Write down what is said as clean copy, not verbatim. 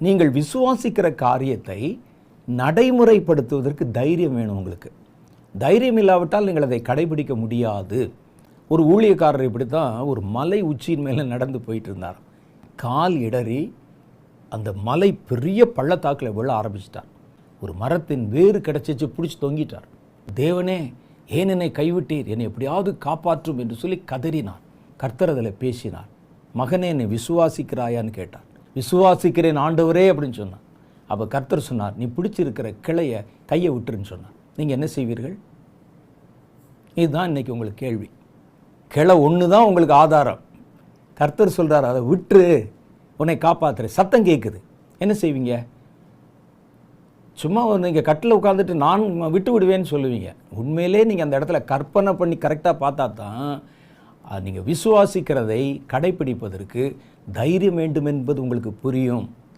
நீங்கள் விசுவாசிக்கிற காரியத்தை நடைமுறைப்படுத்துவதற்கு தைரியம் வேணும். உங்களுக்கு தைரியம் இல்லாவிட்டால் நீங்கள் அதை கடைபிடிக்க முடியாது. ஒரு ஊழியக்காரர் இப்படி தான் ஒரு மலை உச்சியின் மேலே நடந்து போயிட்டு இருந்தார். கால் இடறி அந்த மலை பெரிய பள்ளத்தாக்கில் விழ ஆரம்பிச்சிட்டார். ஒரு மரத்தின் வேறு கிடச்சிச்சு, பிடிச்சி தொங்கிட்டார். தேவனே, ஏன் என்னை கைவிட்டீர், என்னை எப்படியாவது காப்பாற்றும் என்று சொல்லி கதறினார். கர்த்தர் அதில் பேசினார். மகனே, என்னை விசுவாசிக்கிறாயான்னு கேட்டார். விசுவாசிக்கிறேன் ஆண்டவரே அப்படின்னு சொன்னார். அப்போ கர்த்தர் சொன்னார், நீ பிடிச்சிருக்கிற கிளையை கையை விட்டுருன்னு சொன்னார். நீங்கள் என்ன செய்வீர்கள்? இதுதான் இன்றைக்கி உங்களுக்கு கேள்வி. கிளை ஒன்று தான் உங்களுக்கு ஆதாரம். கர்த்தர் சொல்கிறார், அதை விட்டுரு, உன்னை காப்பாற்றுற சத்தம் கேட்குது. என்ன செய்வீங்க? சும்மா நீங்கள் கட்டில் உட்காந்துட்டு நான் விட்டு விடுவேன்னு சொல்லுவீங்க. உண்மையிலே நீங்கள் அந்த இடத்துல கற்பனை பண்ணி கரெக்டாக பார்த்தா தான் நீங்கள் விசுவாசிக்கிறதை கடைப்பிடிப்பதற்கு தைரியம் வேண்டும் என்பது உங்களுக்கு புரியும்.